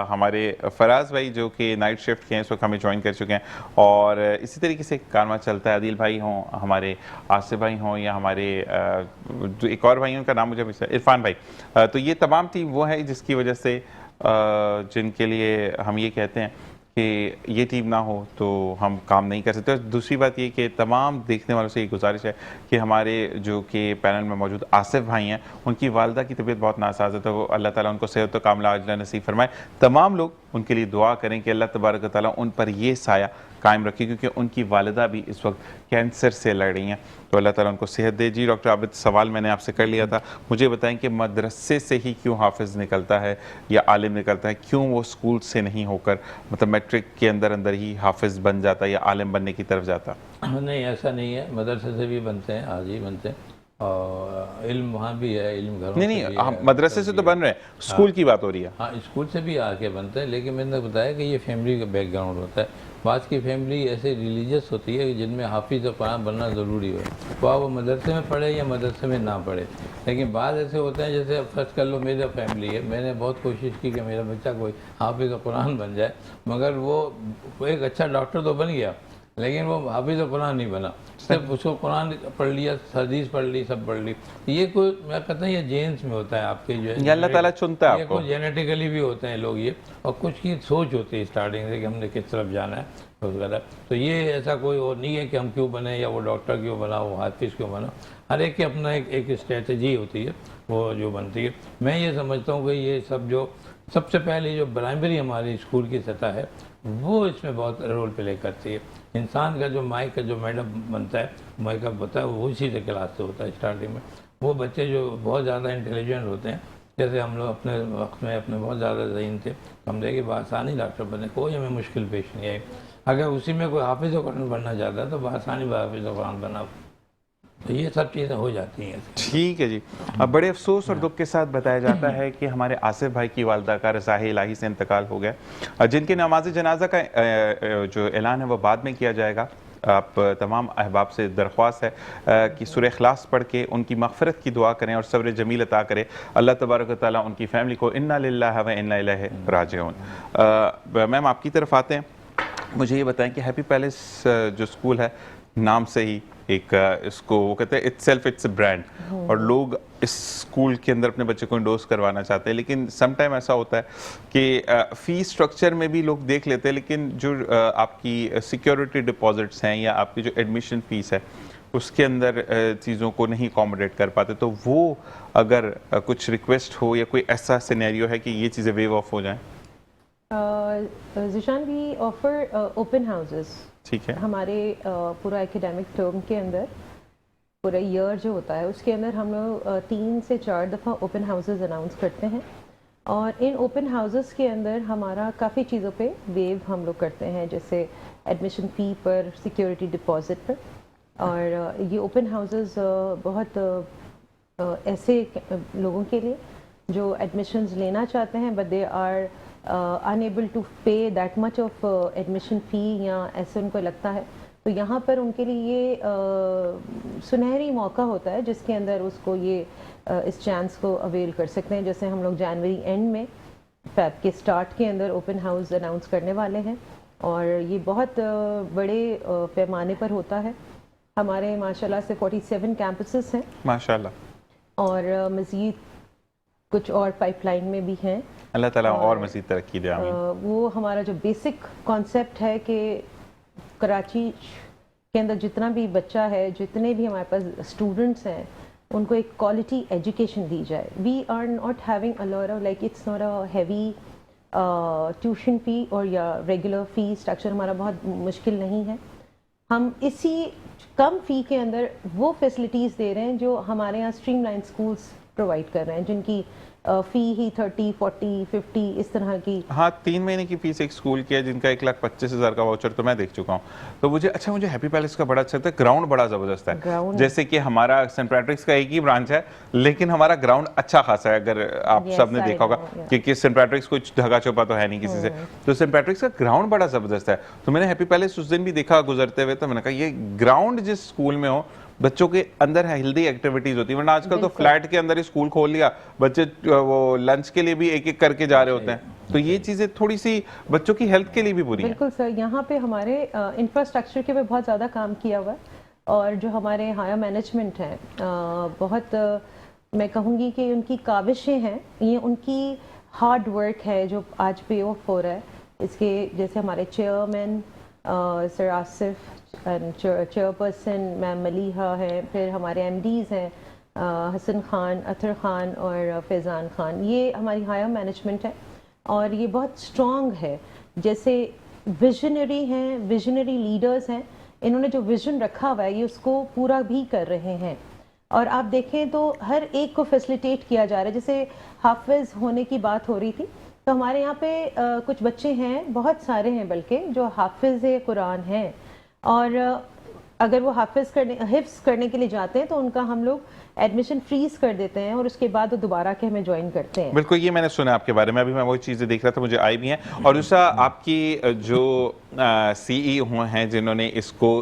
[SPEAKER 1] हमारे फराज भाई जो कि नाइट शिफ्ट के हैं, इस वक्त हमें ज्वाइन कर चुके हैं, और इसी तरीके से कारवा चलता है। आदिल भाई हों, हमारे आसिफ भाई हों, या हमारे जो एक और भाई हैं उनका नाम मुझे इरफान भाई, तो ये तमाम टीम वो है जिसकी वजह से जिनके लिए हम ये कहते हैं कि ये टीम ना हो तो हम काम नहीं कर सकते। और दूसरी बात ये कि तमाम देखने वालों से ये गुजारिश है कि हमारे जो कि पैनल में मौजूद आसिफ भाई हैं, उनकी वालदा की तबीयत बहुत नासाज है, तो वो अल्लाह ताला उनको सेहत व कामला अजला नसीब फरमाए। तमाम लोग उनके लिए दुआ करें कि अल्लाह तबारक ताला उन पर ये साया कायम रखे, क्योंकि उनकी वालिदा भी इस वक्त कैंसर से लड़ रही हैं, तो अल्लाह ताला उनको सेहत दे। जी डॉक्टर आबिद, सवाल मैंने आपसे कर लिया था, मुझे बताएं कि मदरसे से ही क्यों हाफिज निकलता है या आलिम निकलता है, क्यों वो स्कूल से नहीं होकर मतलब मैट्रिक के अंदर अंदर ही हाफिज बन जाता है या आलिम बनने की तरफ जाता?
[SPEAKER 2] नहीं, ऐसा नहीं है, मदरसे से भी बनते हैं, आज ही बनते हैं, और इल्म वहाँ भी है, इल्म घरों
[SPEAKER 1] नहीं
[SPEAKER 2] से
[SPEAKER 1] नहीं,
[SPEAKER 2] भी
[SPEAKER 1] हम
[SPEAKER 2] है,
[SPEAKER 1] मदरसे से तो बन रहे हैं, स्कूल की बात हो रही है।
[SPEAKER 2] हाँ, स्कूल से भी आके बनते हैं, लेकिन मैंने बताया कि ये फैमिली का बैकग्राउंड होता है। बात की फैमिली ऐसे रिलीजियस होती है जिनमें हाफिज़ और कुरान बनना ज़रूरी हो, तो आप वो मदरसे में पढ़े या मदरसे में ना पढ़े। लेकिन बाद ऐसे होते हैं, जैसे अब फर्ज कर लो मेरा फैमिली है, मैंने बहुत कोशिश की कि मेरा बच्चा कोई हाफिज़ और कुरान बन जाए, मगर वो एक अच्छा डॉक्टर तो बन गया, लेकिन वो हाफिज़ कुरान नहीं बना। सिर्फ उसको कुरान पढ़ लिया, हदीस पढ़ ली, सब पढ़ ली। ये कोई मैं कहता हूँ ये जेन्स में होता है, आपके जो है
[SPEAKER 1] अल्लाह ताला चुनता है आपको,
[SPEAKER 2] जेनेटिकली भी होते हैं लोग ये, और कुछ की सोच होती है स्टार्टिंग से कि हमने किस तरफ जाना है वगैरह। तो ये ऐसा कोई और नहीं है कि हम क्यों बने या वो डॉक्टर क्यों बना, वो हाफिज़ क्यों बना। हर एक की अपना एक स्ट्रेटजी होती है वो जो बनती है। मैं ये समझता हूँ कि ये सब जो सबसे पहले जो प्राइमरी हमारी स्कूल की सतह है वो इसमें बहुत रोल प्ले करती है। इंसान का जो माइक का जो मैडम बनता है, माइक होता है, वो उसी से क्लास से होता है स्टार्टिंग में। वो बच्चे जो बहुत ज़्यादा इंटेलिजेंट होते हैं, जैसे हम लोग अपने वक्त में अपने बहुत ज़्यादा ज़हीन थे, हम देखे बआसानी डॉक्टर बने, कोई हमें मुश्किल पेश नहीं आई। अगर उसी में कोई हाफिज़ कुरान बनना चाहता है तो बआसानी हाफिज़ कुरान बना, तो ये सब चीज़ें हो जाती हैं।
[SPEAKER 1] ठीक है जी। अब बड़े अफसोस और दुख के साथ बताया जाता है कि हमारे आसिफ भाई की वालदा का रज़ाए इलाही से इंतकाल हो गया, जिनके नमाज जनाजा का जो ऐलान है वो बाद में किया जाएगा। आप तमाम अहबाब से दरख्वास्त है कि सूरह इखलास पढ़ के उनकी मग़फ़िरत की दुआ करें और सब्र जमील अता करें। अल्लाह तबारक व तआला उनकी फैमिली को इन्ना लिल्लाहि व इन्ना इलैहि राजिऊन। मैम आपकी तरफ आते हैं, मुझे ये बताएं कि हैप्पी पैलेस जो स्कूल है, नाम से ही एक इसको वो कहते हैं इट्सेल्फ इट्स अ ब्रांड, और लोग इस स्कूल के अंदर अपने बच्चे को इंडोर्स करवाना चाहते हैं, लेकिन सम टाइम ऐसा होता है कि फीस स्ट्रक्चर में भी लोग देख लेते हैं, लेकिन जो आपकी सिक्योरिटी डिपॉजिट्स हैं या आपकी जो एडमिशन फीस है उसके अंदर चीज़ों को नहीं अकोमोडेट कर पाते, तो वो अगर कुछ रिक्वेस्ट हो या कोई ऐसा सिनेरियो है कि ये चीज़ें वेव ऑफ हो जाएं?
[SPEAKER 3] Zeeshan, we offer open houses.
[SPEAKER 1] ठीक है,
[SPEAKER 3] हमारे पूरा एकेडमिक टर्म के अंदर पूरा ईयर जो होता है उसके अंदर हम लोग 3 से 4 दफ़ा ओपन हाउसेस अनाउंस करते हैं, और इन ओपन हाउसेस के अंदर हमारा काफ़ी चीज़ों पे वेव हम लोग करते हैं, जैसे एडमिशन फ़ी पर, सिक्योरिटी डिपॉजिट पर। और ये ओपन हाउसेस बहुत ऐसे लोगों के लिए जो एडमिशन्स लेना चाहते हैं but they are unable to pay that much of admission fee, या ऐसे उनको लगता है, तो यहाँ पर उनके लिए ये सुनहरी मौका होता है जिसके अंदर उसको ये इस चांस को अवेल कर सकते हैं। जैसे हम लोग जनवरी एंड में फ़ेब के स्टार्ट के अंदर ओपन हाउस अनाउंस करने वाले हैं, और ये बहुत बड़े पैमाने पर होता है, हमारे माशाल्लाह से 47 कैंपसेस हैं
[SPEAKER 1] माशाल्लाह।
[SPEAKER 3] और मज़ीद कुछ और पाइपलाइन में भी हैं।
[SPEAKER 1] अल्लाह ताला और मज़ीद तरक्की दे, आमीन।
[SPEAKER 3] वो हमारा जो बेसिक कॉन्सेप्ट है कि कराची के अंदर जितना भी बच्चा है, जितने भी हमारे पास स्टूडेंट्स हैं, उनको एक क्वालिटी एजुकेशन दी जाए। We are not having a lot of like it's not a heavy tuition fee और या रेगुलर फ़ी स्ट्रक्चर हमारा बहुत मुश्किल नहीं है। हम इसी कम फ़ी के अंदर वो फैसिलिटीज़ दे रहे हैं जो हमारे यहाँ स्ट्रीमलाइन स्कूल्स प्रोवाइड कर रहे हैं, जिनकी फ़ी ही 30, 40, 50 इस तरह की।
[SPEAKER 1] हाँ, 3 महीने की फीस एक स्कूल की है जिनका 1,25,000 का वाउचर तो मैं देख चुका हूँ। तो मुझे हैप्पी पैलेस का बड़ा अच्छा लगता है, ग्राउंड बड़ा ज़बरदस्त है।
[SPEAKER 3] ग्राउंड
[SPEAKER 1] जैसे कि हमारा सेंट पैट्रिक्स का एक ही ब्रांच है, लेकिन हमारा ग्राउंड अच्छा खासा है। अगर आप
[SPEAKER 3] Yes,
[SPEAKER 1] सबने
[SPEAKER 3] I
[SPEAKER 1] देखा होगा
[SPEAKER 3] know, yeah.
[SPEAKER 1] क्योंकि सेंट पैट्रिक्स कुछ ढगा छुपा तो है नहीं किसी से, तो सेंट पैट्रिक्स का ग्राउंड बड़ा ज़बरदस्त है। तो मैंने हैप्पी पैलेस उस दिन भी देखा गुजरते हुए, तो मैंने कहा ये ग्राउंड जिस स्कूल में हो, बच्चों के अंदर हेल्दी एक्टिविटीज होती है। वरना आजकल तो फ्लैट के अंदर ही स्कूल खोल लिया, बच्चे वो लंच के लिए भी एक एक करके जा रहे होते हैं। तो ये चीजें थोड़ी सी बच्चों की हेल्थ के लिए भी बुरी हैं।
[SPEAKER 3] बिल्कुल सर, यहाँ पे हमारे इंफ्रास्ट्रक्चर के पे बहुत ज़्यादा काम किया हुआ है और जो हमारे हायर मैनेजमेंट हैं बहुत मैं कहूँगी कि उनकी काविशें हैं, ये उनकी हार्ड वर्क है जो आज पे ऑफ हो रहा है। इसके जैसे हमारे chairman sir Asif and chairperson ma'am Maleeha हैं, फिर हमारे एमडीज़ हैं हसन खान, अतर खान और फैज़ान खान। ये हमारी हायर मैनेजमेंट है और ये बहुत स्ट्रॉन्ग है। जैसे विजनरी हैं, विजनरी लीडर्स हैं, इन्होंने जो विजन रखा हुआ है ये उसको पूरा भी कर रहे हैं। और आप देखें तो हर एक को फैसिलिटेट किया जा रहा है। जैसे हाफिज़ होने की बात हो रही थी, तो हमारे यहाँ पे कुछ बच्चे हैं, बहुत सारे हैं बल्कि, जो हाफिज़ कुरान हैं और अगर वो हिफ्ज़ करने के लिए जाते हैं तो उनका हम लोग एडमिशन फ्रीज कर देते हैं और उसके बाद वो दोबारा के हमें ज्वाइन करते हैं।
[SPEAKER 1] बिल्कुल, ये मैंने सुना आपके बारे में, अभी मैं वही चीज़ें देख रहा था, मुझे आई भी हैं। और दूसरा आपकी जो CEO हैं जिन्होंने इसको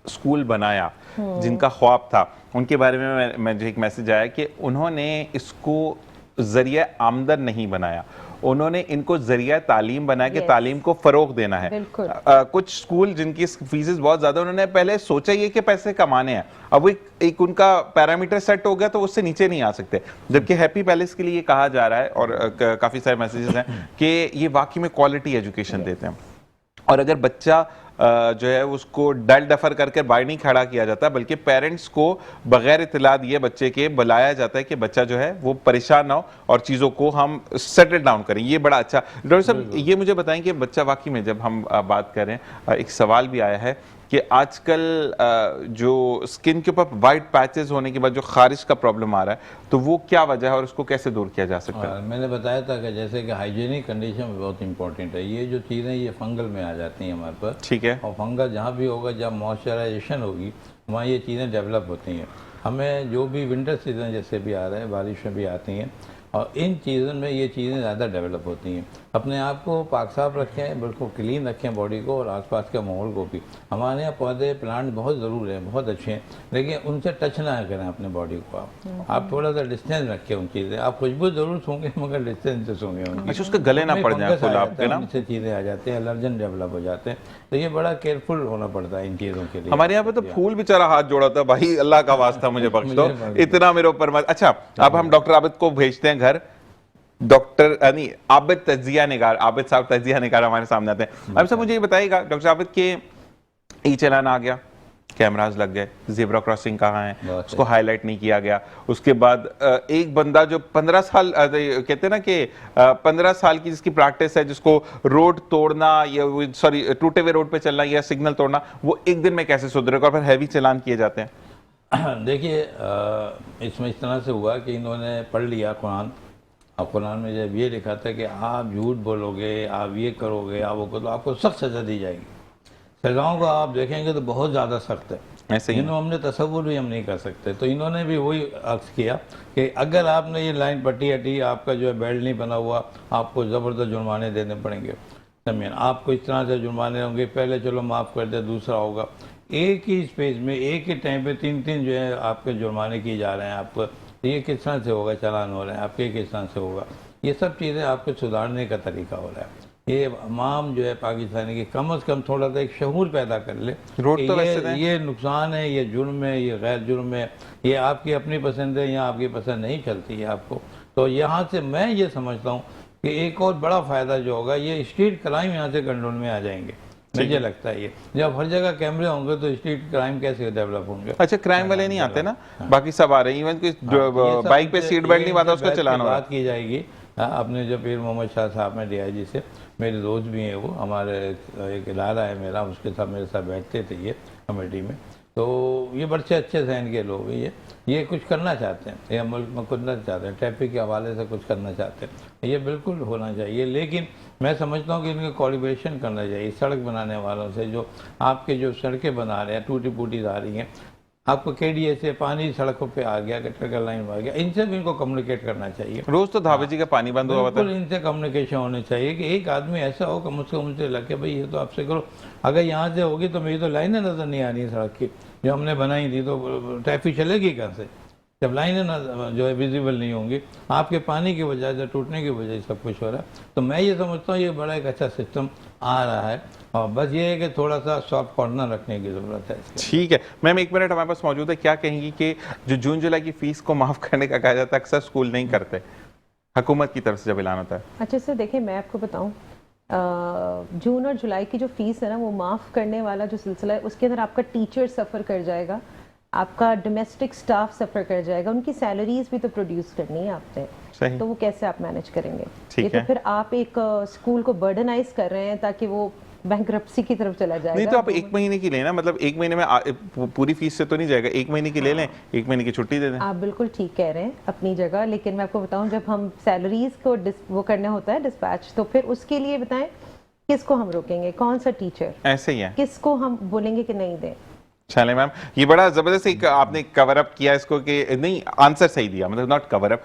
[SPEAKER 1] स्कूल बनाया, जिनका ख्वाब था, उनके बारे में मुझे एक मैसेज आया कि उन्होंने इसको जरिया आमदन नहीं बनाया, उन्होंने इनको जरिया तालीम बनाया कि तालीम को फरोग देना है। कुछ स्कूल जिनकी फीसेस बहुत ज्यादा, उन्होंने पहले सोचा ये कि पैसे कमाने हैं, अब एक उनका पैरामीटर सेट हो गया तो उससे नीचे नहीं आ सकते। जबकि हैप्पी पैलेस के लिए ये कहा जा रहा है और काफी सारे मैसेजेस हैं कि ये वाकई में क्वालिटी एजुकेशन देते हैं। और अगर बच्चा जो है उसको डल डफर करके बाहर नहीं खड़ा किया जाता, बल्कि पेरेंट्स को बगैर इत्तला दिए बच्चे के बुलाया जाता है कि बच्चा जो है वो परेशान ना हो और चीज़ों को हम सेटल डाउन करें। ये बड़ा अच्छा। डॉक्टर साहब, ये मुझे बताएं कि बच्चा वाकई में, जब हम बात करें, एक सवाल भी आया है कि आजकल जो स्किन के ऊपर वाइट पैचेस होने के बाद जो खारिश का प्रॉब्लम आ रहा है, तो वो क्या वजह है और उसको कैसे दूर किया जा सकता है?
[SPEAKER 2] मैंने बताया था कि जैसे कि हाइजीनिक कंडीशन बहुत इंपॉर्टेंट है। ये जो चीज़ें ये फंगल में आ जाती हैं हमारे पास,
[SPEAKER 1] ठीक है।
[SPEAKER 2] और फंगल जहाँ भी होगा, जब मॉइस्चराइजेशन होगी, वहाँ ये चीज़ें डेवलप होती हैं। हमें जो भी विंटर सीजन जैसे भी आ रहा है, बारिश में भी आती हैं, और इन चीज़ों में ये चीज़ें ज़्यादा डेवलप होती हैं। अपने आप को पाक साफ रखें, बिल्कुल क्लीन रखें बॉडी को और आसपास के माहौल को भी। हमारे यहाँ पौधे प्लांट बहुत ज़रूर हैं, बहुत अच्छे हैं, लेकिन उनसे टच ना करें अपने बॉडी को। आप थोड़ा सा डिस्टेंस रखें उन चीज़ें। आप खुशबू ज़रूर सूंघें मगर डिस्टेंस से सूंघें उनकी।
[SPEAKER 1] अच्छा, उसके गले ना पड़ जाए फूल आपके ना,
[SPEAKER 2] उनसे चीज़ें आ जाती हैं, एलर्जन डेवलप हो जाते हैं। तो ये बड़ा केयरफुल होना पड़ता है इन चीज़ों के लिए।
[SPEAKER 1] हमारे यहाँ पे तो फूल बेचारा हाथ जोड़ा था, भाई अल्लाह का वास्ता मुझे बख्श दो, इतना मेरे ऊपर मत। अच्छा, अब हम डॉक्टर आबिद को भेजते हैं घर। डॉक्टर आबिद तजिया निगार, आबिद साहब तजिया निगार हमारे सामने आते हैं। अब सब मुझे ये बताइएगा डॉक्टर आबिद के ई चालान आ गया, कैमरास लग गए, ज़ेब्रा क्रॉसिंग कहाँ है उसको हाईलाइट नहीं किया गया। उसके बाद एक बंदा जो 15 साल कहते हैं ना कि 15 साल की जिसकी प्रैक्टिस है, जिसको रोड तोड़ना या टूटे हुए रोड पे चलना या सिग्नल तोड़ना, वो एक दिन में कैसे सुधरेगा? और फिर हैवी चालान किए जाते हैं।
[SPEAKER 2] देखिए, इसमें इस तरह से हुआ कि इन्होंने पढ़ लिया कुरान, और कुरान में जब ये लिखा था कि आप झूठ बोलोगे, आप ये करोगे, आप वो करो, आपको सख्त सज़ा दी जाएगी। सज़ाओं को आप देखेंगे तो बहुत ज़्यादा सख्त है,
[SPEAKER 1] ऐसे ही
[SPEAKER 2] हमने तसव्वुर भी हम नहीं कर सकते। तो इन्होंने भी वही अक्स किया कि अगर आपने ये लाइन पट्टी हटी, आपका जो है बेल्ट नहीं बना हुआ, आपको ज़बरदस्त जुर्माने देने पड़ेंगे। समझे, आपको इस तरह से जुर्माने होंगे, पहले चलो माफ़ कर दे, दूसरा होगा। एक ही स्पेस में एक ही टाइम पे 3-3 जो है आपके जुर्माने किए जा रहे हैं आपको। ये किस तरह से होगा? चालान हो रहे हैं आपके, किस तरह से होगा? ये सब चीज़ें आपको सुधारने का तरीका हो रहा है। ये इमाम जो है पाकिस्तानी की कम से कम थोड़ा सा एक शऊर पैदा कर ले
[SPEAKER 1] रोड
[SPEAKER 2] कि
[SPEAKER 1] तो वैसे दें।
[SPEAKER 2] ये नुकसान है, ये जुर्म है, ये गैर जुर्म है, ये आपकी अपनी पसंद है या आपकी पसंद नहीं चलती है आपको। तो यहाँ से मैं ये समझता हूँ कि एक और बड़ा फ़ायदा जो होगा, ये स्ट्रीट क्राइम यहाँ से कंट्रोल में आ जाएंगे। मुझे लगता है ये जब हर जगह कैमरे होंगे तो स्ट्रीट क्राइम कैसे डेवलप होंगे।
[SPEAKER 1] अच्छा, क्राइम वाले नहीं आते ना, बाकी सब आ रहे हैं, इवन कोई बाइक पे सीट बेल्ट नहीं बांधा उसका चलाना
[SPEAKER 2] बात की जाएगी। अपने जो पीर मोहम्मद शाह साहब में DIG से, मेरे दोस्त भी हैं वो, हमारे एक इदारा है मेरा, उसके साथ मेरे साथ बैठते थे ये कमेटी में। तो ये बड़े अच्छे सहन के लोग हैं, ये कुछ करना चाहते हैं, ये मुल्क में करना चाहते हैं, ट्रैफिक के हवाले से कुछ करना चाहते हैं, ये बिल्कुल होना चाहिए। लेकिन मैं समझता हूँ कि इनका कोऑर्डिनेशन करना चाहिए सड़क बनाने वालों से, जो आपके जो सड़कें बना रहे हैं टूटी फूटी आ रही हैं, आपको KDA से पानी सड़कों पे आ गया, गटर का लाइन आ गया, इनसे भी इनको कम्युनिकेट करना चाहिए।
[SPEAKER 1] रोज तो धावे जी का पानी बंद हुआ होता
[SPEAKER 2] बिल्कुल
[SPEAKER 1] है।
[SPEAKER 2] इनसे कम्युनिकेशन होनी चाहिए कि एक आदमी ऐसा हो कम से कम उनसे लगे भाई ये तो आपसे करो, अगर यहाँ से होगी तो मेरी तो लाइनें नज़र नहीं आ रही सड़क की जो हमने बनाई थी, तो ट्रैफिक चलेगी कहाँ से जब लाइनें जो है विजिबल नहीं होंगी। आपके पानी की वजह से, टूटने की वजह से सब कुछ हो रहा है। तो मैं ये समझता हूँ ये बड़ा एक अच्छा सिस्टम आ रहा है, और बस ये है कि थोड़ा सा सॉफ्ट कॉर्नर रखने की ज़रूरत है इसके।
[SPEAKER 1] ठीक है मैम, 1 मिनट हमारे पास मौजूद है, क्या कहेंगी कि जो जून जुलाई की फीस को माफ करने का कहा जाता है, अक्सर स्कूल नहीं करते, हुकूमत की तरफ से जब ऐलान होता है।
[SPEAKER 3] अच्छा सर, देखिए मैं आपको बताऊं, जून और जुलाई की जो फीस है ना, वो माफ़ करने वाला जो सिलसिला है, उसके अंदर आपका टीचर सफ़र कर जाएगा, आपका डोमेस्टिक स्टाफ सफ़र कर जाएगा, उनकी सैलरीज भी तो प्रोड्यूस करनी है आपने,
[SPEAKER 1] सही।
[SPEAKER 3] तो वो कैसे आप मैनेज करेंगे?
[SPEAKER 1] ठीक
[SPEAKER 3] ये तो
[SPEAKER 1] है।
[SPEAKER 3] फिर आप एक स्कूल को बर्डनाइज कर रहे हैं ताकि वो बैंकरप्सी की तरफ चला जाएगा।
[SPEAKER 1] नहीं तो आप 1 महीने की लेना, मतलब 1 महीने में पूरी फीस से तो नहीं जाएगा, 1 महीने की ले लें, 1 महीने की छुट्टी दे दें।
[SPEAKER 3] आप बिल्कुल ठीक कह रहे हैं अपनी जगह, लेकिन मैं आपको बताऊं, जब हम सैलरीज को वो करना होता है डिस्पैच, तो फिर उसके लिए बताएं किसको हम रोकेंगे, कौन सा टीचर,
[SPEAKER 1] ऐसे ही है।
[SPEAKER 3] किसको हम बोलेंगे कि नहीं दें।
[SPEAKER 1] चले मैम, ये बड़ा जबरदस्त एक आपने कवर अप किया इसको, कि नहीं आंसर सही दिया, मतलब नॉट कवर अप।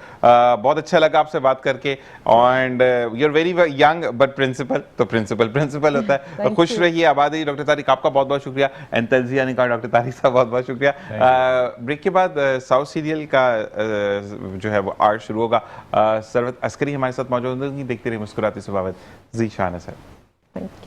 [SPEAKER 1] बहुत अच्छा लगा आपसे बात करके, and you are very young but principal, तो प्रिंसिपल होता है।
[SPEAKER 3] Thank
[SPEAKER 1] खुश
[SPEAKER 3] you.
[SPEAKER 1] रहिए, आबाद रहिए। डॉक्टर तारिक आपका बहुत बहुत शुक्रिया, एंड तंजिया ने कहा डॉक्टर तारिक साहब बहुत बहुत शुक्रिया। ब्रेक के बाद साउथ सीरियल का जो है वो आर्ट शुरू होगा। सरवत अस्करी हमारे साथ मौजूद होंगी, देखते रहिए मुस्कुराते सुबह जी शान है सर।
[SPEAKER 3] Thank you.